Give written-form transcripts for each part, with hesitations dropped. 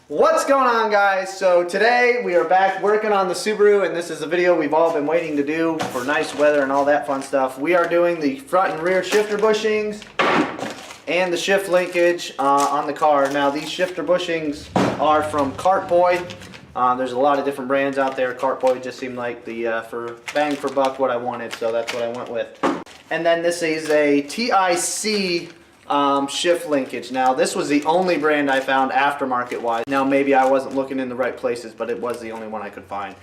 What's going on, guys? So today we are back working on the Subaru, and this is a video we've all been waiting to do for nice weather and all that fun stuff. We are doing the front and rear shifter bushings and the shift linkage on the car. Now these shifter bushings are from Kartboy. There's a lot of different brands out there. Kartboy just seemed like the for bang for buck what I wanted, so that's what I went with. And then this is a TIC shift linkage. Now this was the only brand I found aftermarket wise. Now maybe I wasn't looking in the right places, but it was the only one I could find.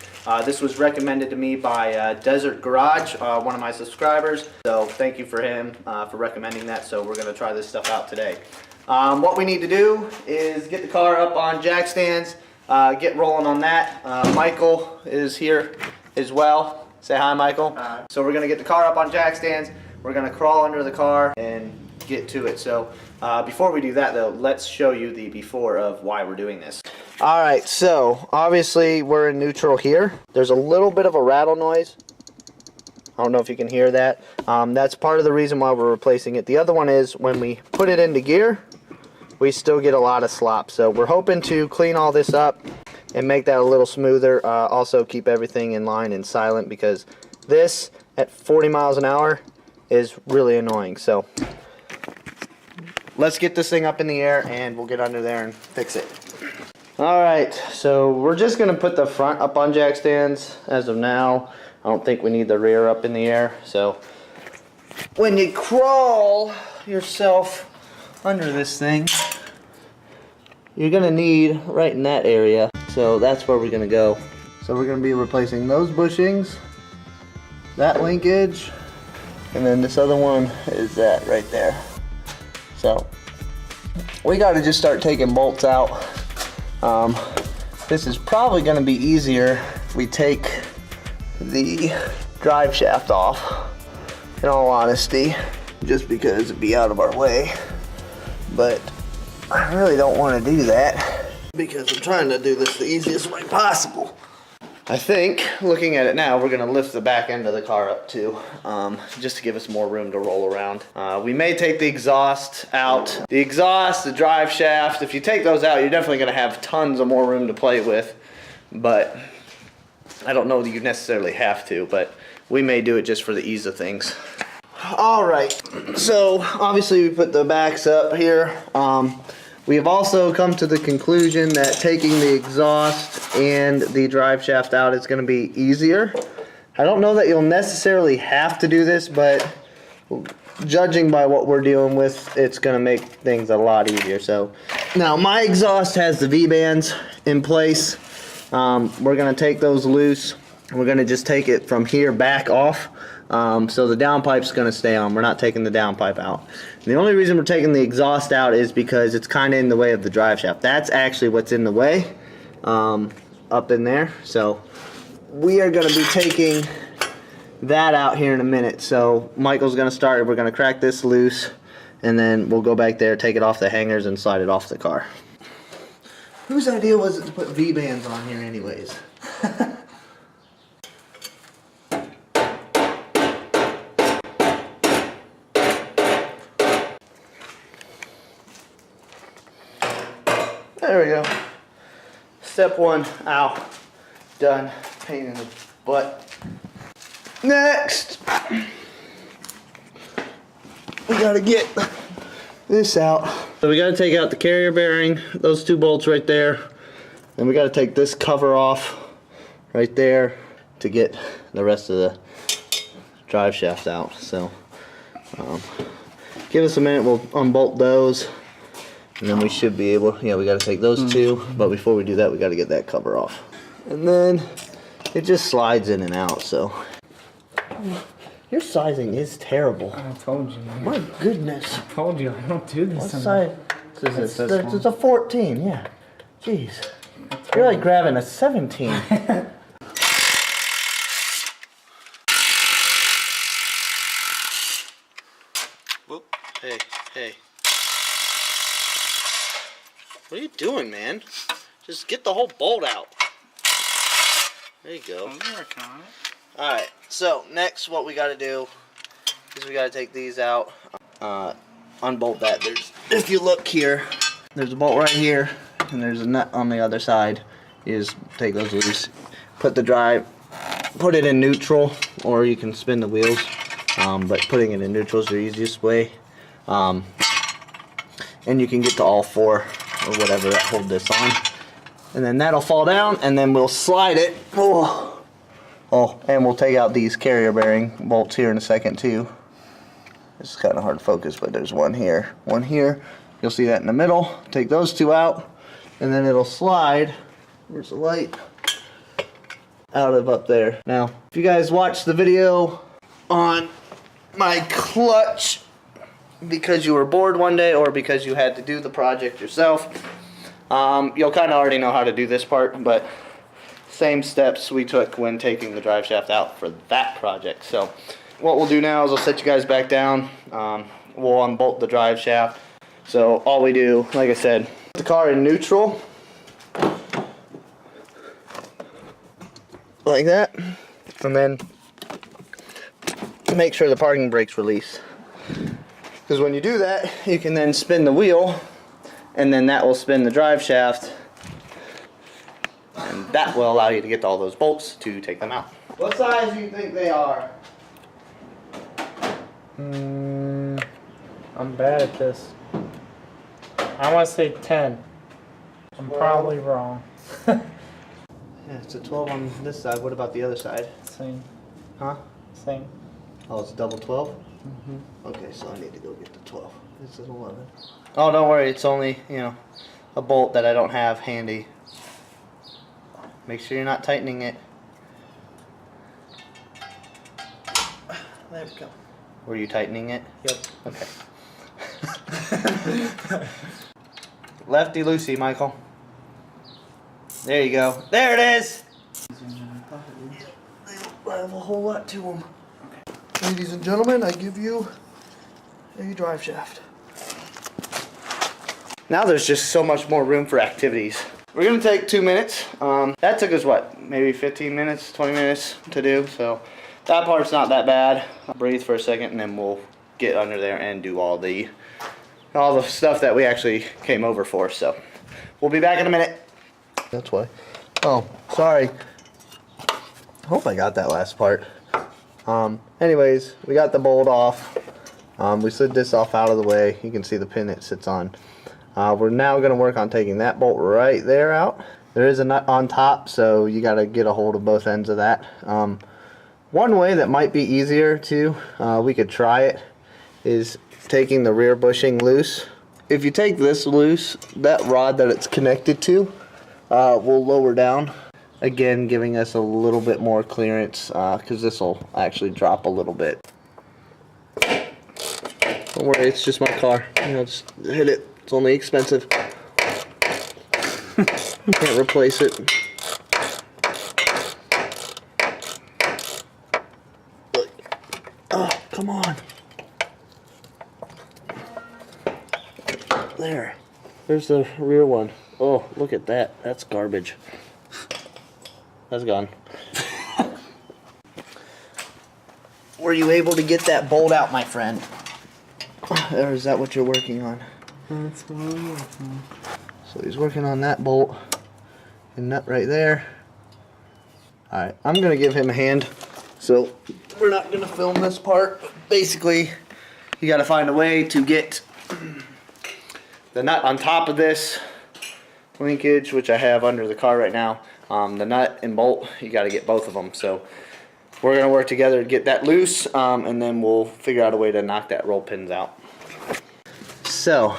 This was recommended to me by Desert Garage, one of my subscribers, so thank you for him for recommending that. So we're going to try this stuff out today. What we need to do is get the car up on jack stands, get rolling on that. Michael is here as well. Say hi, Michael. Hi. So we're going to get the car up on jack stands, we're going to crawl under the car and get to it. So before we do that though, let's show you the before of why we're doing this. Alright, so obviously we're in neutral here. There's a little bit of a rattle noise. I don't know if you can hear that. That's part of the reason why we're replacing it. The other one is when we put it into gear, we still get a lot of slop. So we're hoping to clean all this up and make that a little smoother. Also keep everything in line and silent, because this at 40 miles an hour is really annoying. So let's get this thing up in the air and we'll get under there and fix it. Alright, so we're just going to put the front up on jack stands as of now. I don't think we need the rear up in the air. So when you crawl yourself under this thing, you're going to need right in that area. So that's where we're going to go. So we're going to be replacing those bushings, that linkage, and then this other one is that right there. So we got to just start taking bolts out. This is probably going to be easier if we take the drive shaft off, in all honesty, just because it'd be out of our way. But I really don't want to do that because I'm trying to do this the easiest way possible. I think, looking at it now, we're going to lift the back end of the car up too, just to give us more room to roll around. We may take the exhaust out. The exhaust, the drive shaft, if you take those out, you're definitely going to have tons of more room to play with. But I don't know that you necessarily have to, but we may do it just for the ease of things. Alright, so obviously we put the backs up here. We have also come to the conclusion that taking the exhaust and the drive shaft out is going to be easier. I don't know that you'll necessarily have to do this, but judging by what we're dealing with, it's going to make things a lot easier. So now my exhaust has the V-bands in place. We're going to take those loose. We're going to just take it from here back off. So the downpipe is going to stay on. We're not taking the downpipe out. The only reason we're taking the exhaust out is because it's kind of in the way of the drive shaft. That's actually what's in the way, up in there. So we are going to be taking that out here in a minute. So Michael's going to start. We're going to crack this loose, and then we'll go back there, take it off the hangers, and slide it off the car. Whose idea was it to put V-bands on here anyways? There we go. Step one, ow, done. Pain in the butt. Next, we gotta get this out. So we gotta take out the carrier bearing, those two bolts right there, and we gotta take this cover off right there to get the rest of the drive shaft out. So give us a minute, we'll unbolt those. And then we should be able, yeah, we got to take those two, but before we do that, we got to get that cover off. And then it just slides in and out, so. Your sizing is terrible. I told you. My goodness. I told you, I don't do this. What size? It's a 14, yeah. Jeez. You're like grabbing a 17. Whoop. Hey, hey. What are you doing, man? Just get the whole bolt out. There you go. Alright, so next what we got to do is we got to take these out. unbolt that. If you look here, there's a bolt right here, and there's a nut on the other side. You just take those loose, put it in neutral, or you can spin the wheels, but putting it in neutral is the easiest way. And you can get to all 4 or whatever that hold this on, and then that'll fall down, and then we'll slide it. And we'll take out these carrier bearing bolts here in a second too. It's kind of hard to focus, but there's one here, one here. You'll see that in the middle. Take those 2 out, and then it'll slide. Where's the light? Out of up there. Now, if you guys watched the video on my clutch because you were bored one day or because you had to do the project yourself, you'll kind of already know how to do this part, but same steps we took when taking the drive shaft out for that project. So what we'll do now is I'll set you guys back down. We'll unbolt the drive shaft. So all we do, like I said, put the car in neutral, like that, and then make sure the parking brakes release. Because when you do that, you can then spin the wheel, and then that will spin the drive shaft, and that will allow you to get all those bolts to take them out. What size do you think they are? I'm bad at this. I want to say 10. I'm probably wrong. Yeah, it's a 12 on this side. What about the other side? Same. Huh? Same. Oh, it's a double 12? Okay, so I need to go get the 12. This is 11. Oh, don't worry. It's only, a bolt that I don't have handy. Make sure you're not tightening it. There we go. Were you tightening it? Yep. Okay. Lefty loosey, Michael. There you go. There it is! They don't have a whole lot to them. Okay. Ladies and gentlemen, I give you a drive shaft. Now there's just so much more room for activities. We're going to take 2 minutes. That took us, what, maybe 15 minutes, 20 minutes to do, so that part's not that bad. I'll breathe for a second, and then we'll get under there and do all the stuff that we actually came over for. So we'll be back in a minute. That's why. Oh, sorry. I hope I got that last part. Anyways, we got the bolt off. We slid this off out of the way. You can see the pin it sits on. We're now going to work on taking that bolt right there out. There is a nut on top, so you got to get a hold of both ends of that. One way that might be easier too, we could try it, is taking the rear bushing loose. If you take this loose, that rod that it's connected to will lower down, again giving us a little bit more clearance, because this will actually drop a little bit. Don't worry, it's just my car. Just hit it. It's only expensive. Can't replace it. Oh, come on. There's the rear one. Oh, look at that. That's garbage. That's gone. Were you able to get that bolt out, my friend? Or is that what you're working on? That's what I'm working on. So he's working on that bolt and nut right there. Alright, I'm going to give him a hand. So we're not going to film this part. Basically, you got to find a way to get the nut on top of this linkage, which I have under the car right now. The nut and bolt, you got to get both of them. So we're going to work together to get that loose, and then we'll figure out a way to knock that roll pins out. So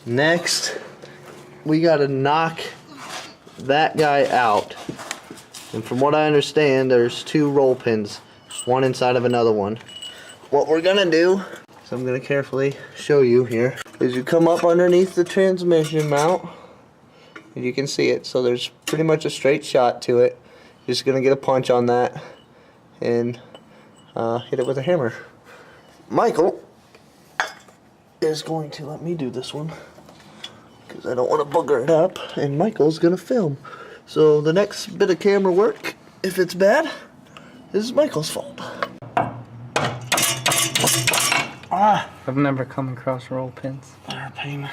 next, we got to knock that guy out. And from what I understand, there's 2 roll pins, one inside of another one. What we're gonna do, so I'm gonna carefully show you here, is you come up underneath the transmission mount, and you can see it. So there's pretty much a straight shot to it. You're just gonna get a punch on that and hit it with a hammer. Michael is going to let me do this one because I don't want to booger it up, and Michael's gonna film. So the next bit of camera work, if it's bad, is Michael's fault. I've never come across roll pins. They're a pain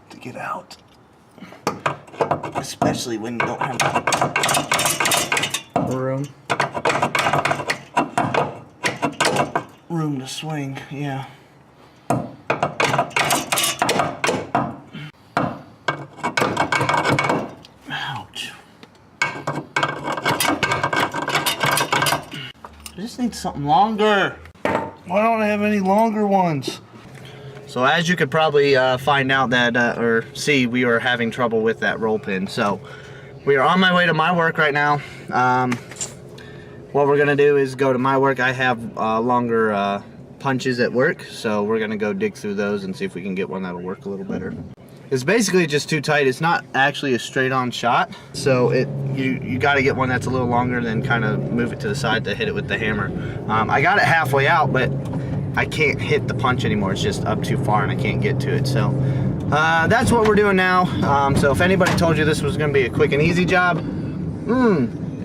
to get out. especially when you don't have room to swing. Yeah. Ouch. I just need something longer. Why don't I have any longer ones? So as you could probably find out that, or see, we were having trouble with that roll pin. So we are on my way to my work right now. What we're gonna do is go to my work. I have longer punches at work, so we're gonna go dig through those and see if we can get one that'll work a little better. It's basically just too tight. It's not actually a straight on shot, so you got to get one that's a little longer and then kind of move it to the side to hit it with the hammer. I got it halfway out, but I can't hit the punch anymore. It's just up too far and I can't get to it. So that's what we're doing now. So if anybody told you this was going to be a quick and easy job,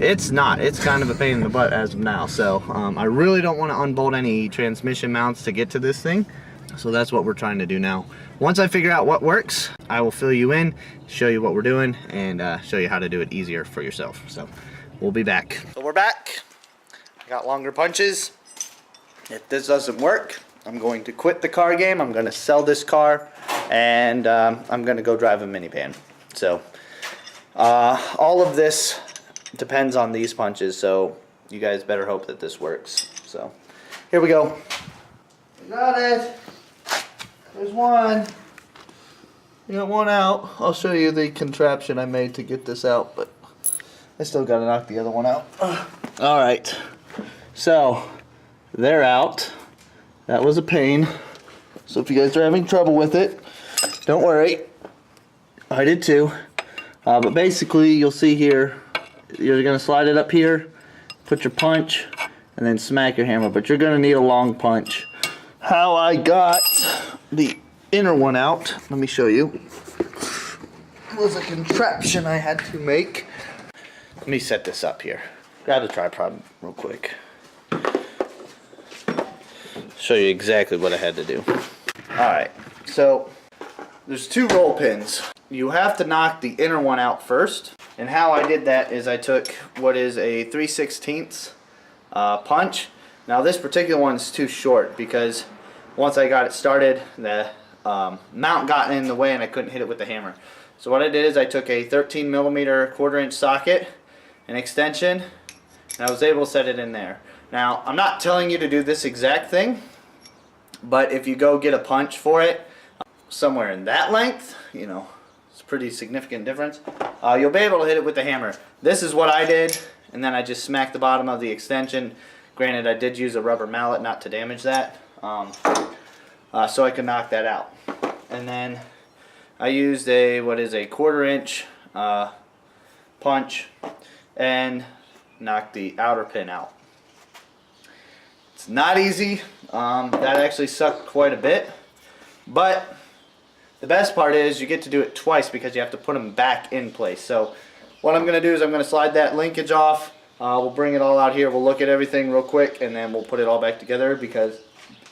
it's not. It's kind of a pain in the butt as of now. So I really don't want to unbolt any transmission mounts to get to this thing. So that's what we're trying to do now. Once I figure out what works, I will fill you in, show you what we're doing, and show you how to do it easier for yourself. So we'll be back. So we're back. I got longer punches. If this doesn't work, I'm going to quit the car game. I'm going to sell this car, and I'm going to go drive a minivan. So all of this depends on these punches, so you guys better hope that this works. So here we go. Got it. There's one. You got one out. I'll show you the contraption I made to get this out, but I still got to knock the other one out. All right. So they're out. That was a pain. So if you guys are having trouble with it, don't worry. I did too. But basically, you'll see here, you're going to slide it up here, put your punch, and then smack your hammer. But you're going to need a long punch. How I got the inner one out, let me show you, was a contraption I had to make. Let me set this up here. Grab the tripod real quick. Show you exactly what I had to do. Alright, so there's two roll pins. You have to knock the inner one out first. And how I did that is I took what is a 3/16 punch. Now this particular one's too short because once I got it started, the mount got in the way and I couldn't hit it with the hammer. So what I did is I took a 13mm 1/4" socket, an extension, and I was able to set it in there. Now I'm not telling you to do this exact thing, but if you go get a punch for it somewhere in that length, you know, it's a pretty significant difference, you'll be able to hit it with the hammer. This is what I did, and then I just smacked the bottom of the extension. Granted, I did use a rubber mallet not to damage that. So I can knock that out. And then I used a 1/4" punch and knocked the outer pin out. It's not easy. That actually sucked quite a bit, but the best part is you get to do it twice because you have to put them back in place. So what I'm going to do is I'm going to slide that linkage off. We'll bring it all out here. We'll look at everything real quick, and then we'll put it all back together because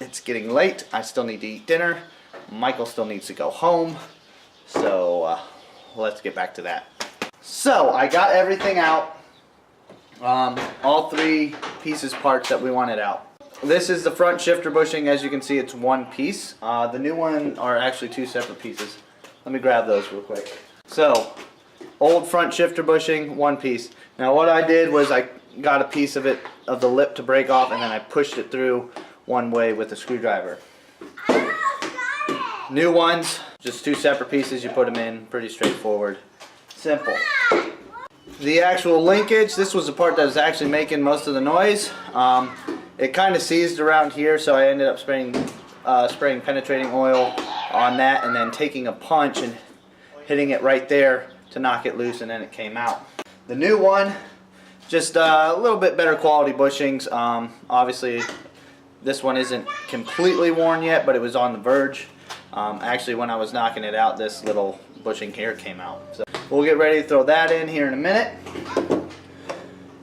it's getting late. I still need to eat dinner. Michael still needs to go home. So let's get back to that. So I got everything out. All three parts that we wanted out. This is the front shifter bushing. As you can see, it's one piece. The new one are actually two separate pieces. Let me grab those real quick. So old front shifter bushing, one piece. Now what I did was I got a piece of it, of the lip to break off, and then I pushed it through one way with a screwdriver. New ones, just two separate pieces, you put them in, pretty straightforward. Simple. The actual linkage, this was the part that was actually making most of the noise. It kind of seized around here, so I ended up spraying penetrating oil on that and then taking a punch and hitting it right there to knock it loose, and then it came out. The new one, just a little bit better quality bushings. Obviously this one isn't completely worn yet, but it was on the verge. Actually, when I was knocking it out, this little bushing here came out. So we'll get ready to throw that in here in a minute.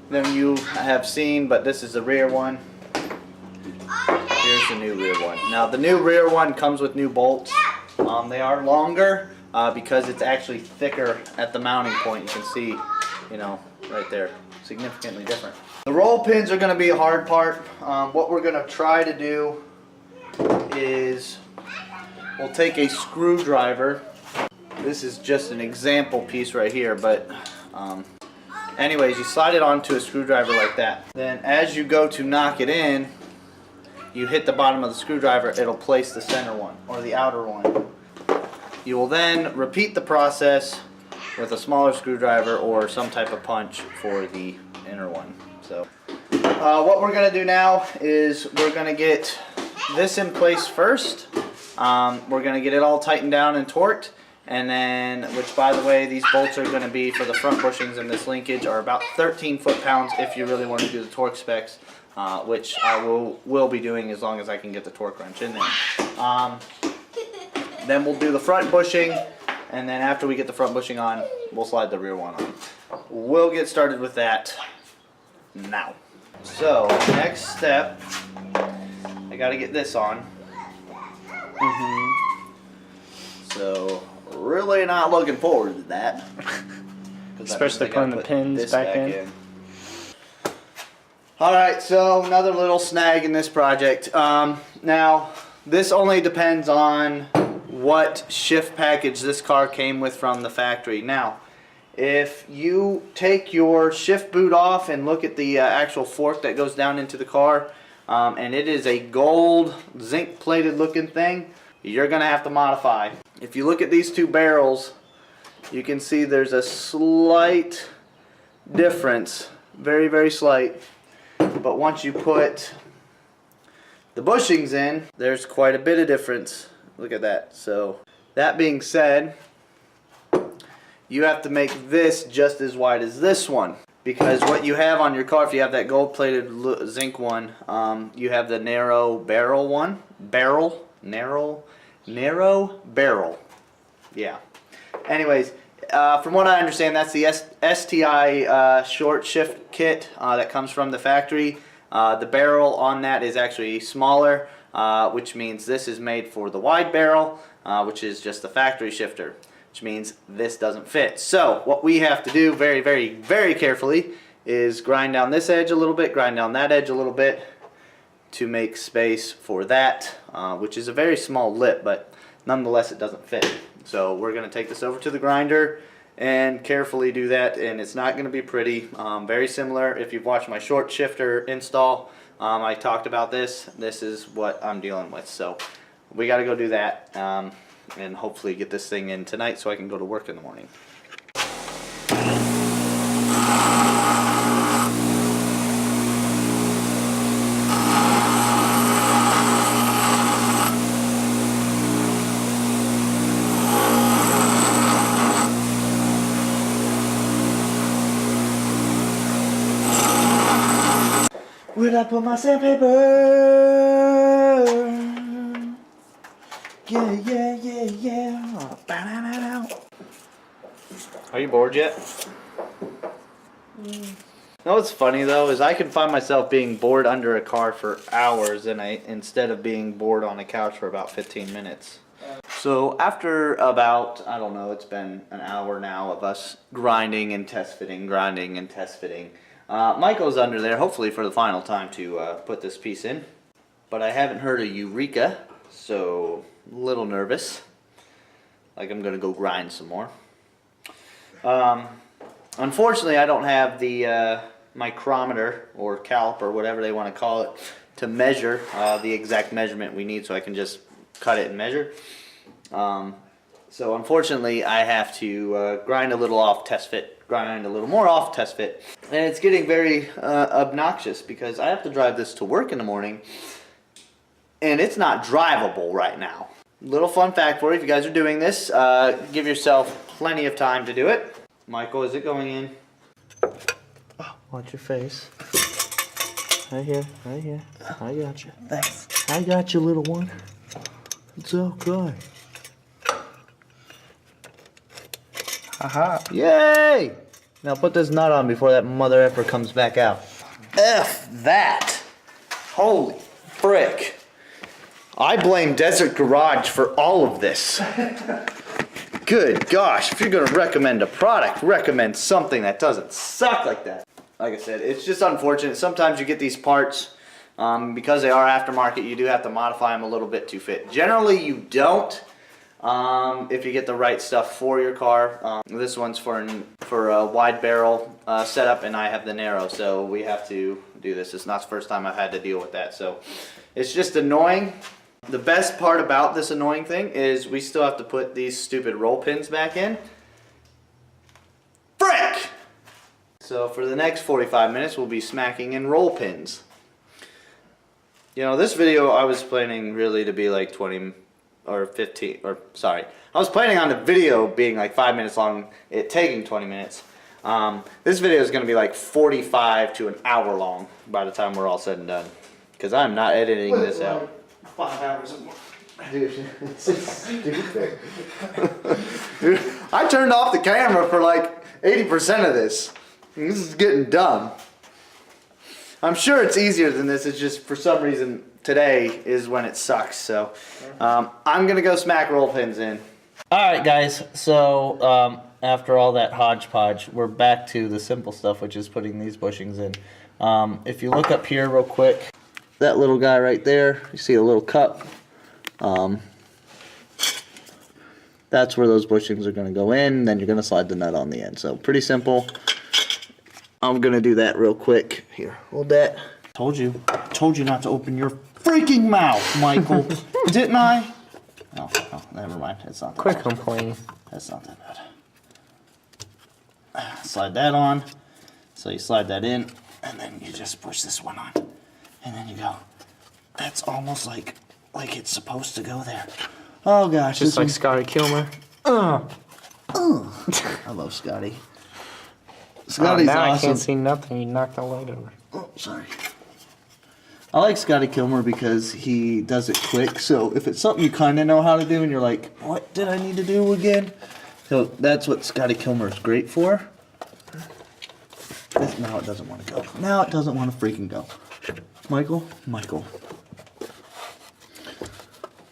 Then you have seen, but this is the rear one. Here's the new rear one. Now the new rear one comes with new bolts. They are longer, because it's actually thicker at the mounting point. You can see, you know, right there, significantly different. The roll pins are going to be a hard part. What we're going to try to do is we'll take a screwdriver. This is just an example piece right here, but anyways, you slide it onto a screwdriver like that. Then as you go to knock it in, you hit the bottom of the screwdriver, it'll place the center one or the outer one. You will then repeat the process with a smaller screwdriver or some type of punch for the inner one. So what we're going to do now is we're going to get this in place first. We're going to get it all tightened down and torqued, and then, which by the way, these bolts are going to be for the front bushings, and this linkage are about 13 foot-pounds if you really want to do the torque specs, which I will be doing as long as I can get the torque wrench in there. Then we'll do the front bushing, and then after we get the front bushing on, we'll slide the rear one on. We'll get started with that now. So next step, I got to get this on. So really not looking forward to that. Especially putting the pins back in. Alright, so another little snag in this project. Now, this only depends on what shift package this car came with from the factory. Now, if you take your shift boot off and look at the actual fork that goes down into the car, and it is a gold zinc plated looking thing, you're going to have to modify. If you look at these two barrels, you can see there's a slight difference, very, very slight. But once you put the bushings in, there's quite a bit of difference. Look at that. So that being said, you have to make this just as wide as this one, because what you have on your car, if you have that gold plated zinc one, you have the narrow barrel one. Narrow barrel. Yeah. Anyways, from what I understand, that's the STI short shift kit that comes from the factory. The barrel on that is actually smaller, which means this is made for the wide barrel, which is just the factory shifter, which means this doesn't fit. So what we have to do very, very, very carefully is grind down this edge a little bit, grind down that edge a little bit to make space for that, which is a very small lip, but nonetheless it doesn't fit. So we're going to take this over to the grinder and carefully do that, and it's not going to be pretty. Very similar, if you've watched my short shifter install, I talked about this. This is what I'm dealing with. So we got to go do that and hopefully get this thing in tonight so I can go to work in the morning. Where'd I put my sandpaper? Yeah, yeah, yeah, yeah. Bow. Are you bored yet? You know what's funny though is I can find myself being bored under a car for hours instead of being bored on a couch for about 15 minutes. So after about, I don't know, it's been an hour now of us grinding and test fitting, Michael's under there, hopefully for the final time to put this piece in. But I haven't heard a eureka, so a little nervous. Like I'm going to go grind some more. Unfortunately, I don't have the micrometer or caliper, whatever they want to call it, to measure the exact measurement we need, so I can just cut it and measure. So unfortunately, I have to grind a little off, test fit, grind a little more off, test fit. And it's getting very obnoxious because I have to drive this to work in the morning, and it's not drivable right now. Little fun fact for you, if you guys are doing this, give yourself plenty of time to do it. Michael, is it going in? Oh, watch your face. Right here, right here. I got you. Thanks. I got you, little one. It's okay. Aha. Yay! Now put this nut on before that mother effer comes back out. F that! Holy frick. I blame Desert Garage for all of this. good gosh, if you're gonna recommend a product, recommend something that doesn't suck like that. Like I said, it's just unfortunate. Sometimes you get these parts, because they are aftermarket, you do have to modify them a little bit to fit. Generally, you don't, if you get the right stuff for your car. This one's for a wide barrel setup, and I have the narrow, so we have to do this. It's not the first time I've had to deal with that, so it's just annoying. The best part about this annoying thing is we still have to put these stupid roll pins back in. Frick! So for the next 45 minutes, we'll be smacking in roll pins. You know, this video I was planning really to be like 20 or 15, or sorry. I was planning on the video being like 5 minutes long, it taking 20 minutes. This video is going to be like 45 to an hour long by the time we're all said and done. Because I'm not editing this out. 5 hours and more. Dude, this is stupid. Dude, I turned off the camera for like 80% of this. This is getting dumb. I'm sure it's easier than this. It's just for some reason today is when it sucks. So I'm gonna go smack roll pins in. All right, guys. So after all that hodgepodge, we're back to the simple stuff, which is putting these bushings in. If you look up here real quick, that little guy right there, you see a little cup. That's where those bushings are going to go in. Then you're going to slide the nut on the end. So pretty simple. I'm going to do that real quick. Here, hold that. Told you not to open your freaking mouth, Michael. Didn't I? Oh, never mind. It's not that Quit bad. complaining. That's not that bad. Slide that on. So you slide that in, and then you just push this one on. And then you go. That's almost like it's supposed to go there. Oh gosh. Just like Scotty Kilmer. I love Scotty. Scotty's now awesome. I can't see nothing. You knocked the light over. Oh, sorry. I like Scotty Kilmer because he does it quick. So if it's something you kind of know how to do and you're like, what did I need to do again? So that's what Scotty Kilmer is great for. Now it doesn't want to go. Now it doesn't want to freaking go. Michael.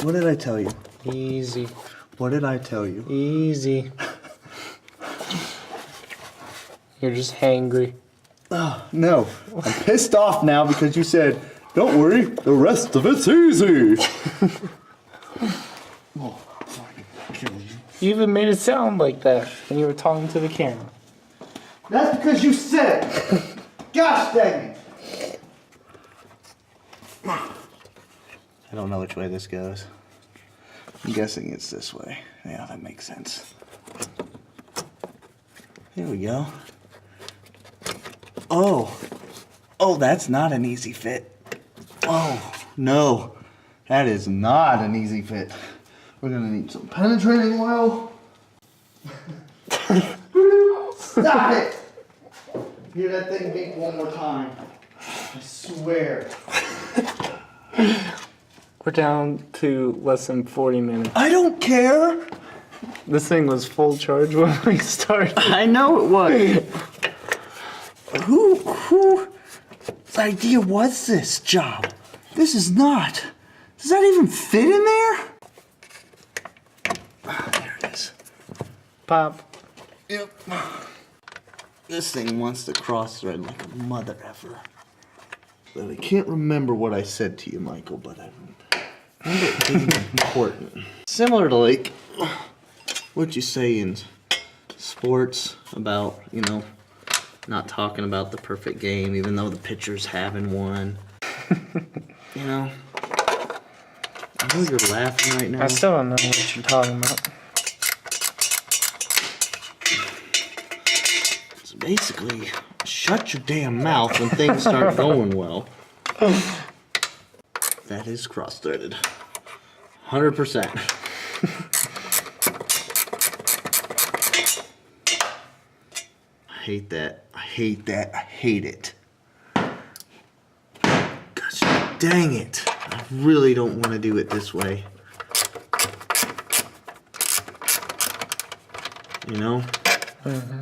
What did I tell you? Easy. What did I tell you? Easy. You're just hangry. No, I'm pissed off now because you said, don't worry, the rest of it's easy. Oh, sorry. You even made it sound like that when you were talking to the camera. That's because you said it. Gosh dang it. I don't know which way this goes. I'm guessing it's this way. Yeah, that makes sense. Here we go. Oh, that's not an easy fit. Oh, no. That is not an easy fit. We're gonna need some penetrating oil. Stop it! Hear that thing beep one more time. I swear. We're down to less than 40 minutes. I don't care. This thing was full charge when we started. I know it was. Whose idea was this job? This is not. Does that even fit in there? There it is. Pop. Yep. This thing wants to cross thread like a mother effer. But I can't remember what I said to you, Michael, but I remember it being important. Similar to like what you say in sports about, you know, not talking about the perfect game, even though the pitcher's having one. You know? I know you're laughing right now. I still don't know what you're talking about. So basically, shut your damn mouth when things start going well. That is cross-threaded. 100%. I hate that. I hate that. I hate it. Gosh dang it. I really don't want to do it this way. You know? Mm-hmm.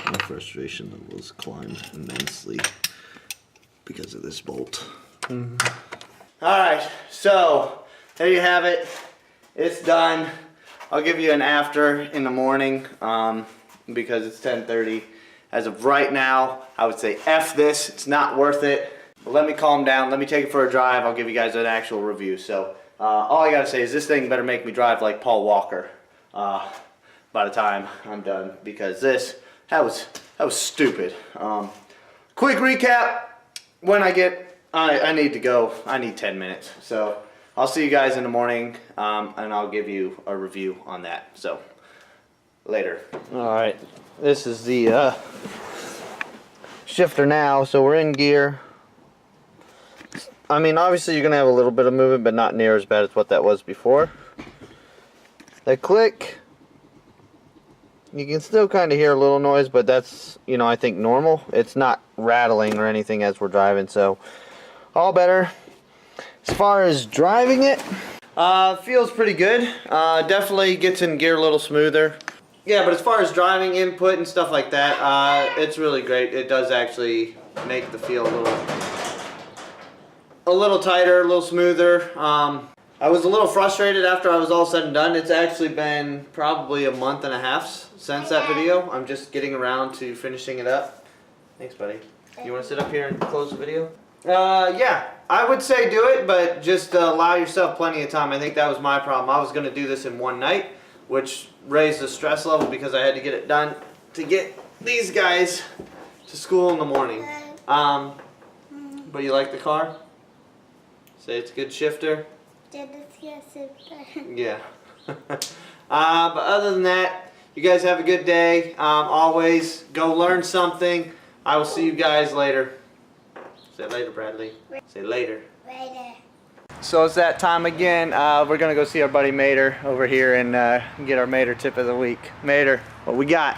My frustration levels climbed immensely because of this bolt. Mm-hmm. Alright, so there you have it. It's done. I'll give you an after in the morning because it's 10:30. As of right now, I would say F this. It's not worth it. But let me calm down. Let me take it for a drive. I'll give you guys an actual review. So all I gotta say is this thing better make me drive like Paul Walker by the time I'm done, because that was stupid. Quick recap. When I need to go. I need 10 minutes. So I'll see you guys in the morning, and I'll give you a review on that. So later. All right. This is the shifter now. So we're in gear. I mean, obviously you're gonna have a little bit of movement, but not near as bad as what that was before. The click, you can still kind of hear a little noise, but that's, you know, I think normal. It's not rattling or anything as we're driving, so all better. As far as driving it, feels pretty good. Definitely gets in gear a little smoother. Yeah, but as far as driving input and stuff like that, it's really great. It does actually make the feel a little tighter, a little smoother. I was a little frustrated after I was all said and done. It's actually been probably a month and a half since that video. I'm just getting around to finishing it up. Thanks, buddy. You want to sit up here and close the video? Yeah, I would say do it, but just allow yourself plenty of time. I think that was my problem. I was going to do this in one night, which raised the stress level because I had to get it done to get these guys to school in the morning. But you like the car? Say it's a good shifter? Yeah. But other than that, you guys have a good day. Always go learn something. I will see you guys later. Say later, Bradley. Say later. Later. So it's that time again. We're gonna go see our buddy Mater over here and get our Mater tip of the week. Mater, what we got?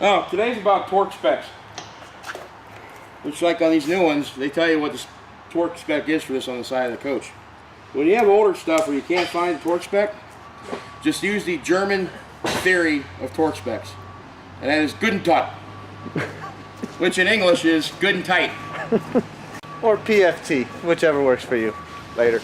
Oh, today's about torque specs. Looks like on these new ones, they tell you what the torque spec is for this on the side of the coach. When you have older stuff where you can't find the torque spec, just use the German theory of torque specs. And that is good and tight. Which in English is good and tight. Or PFT, whichever works for you. Later.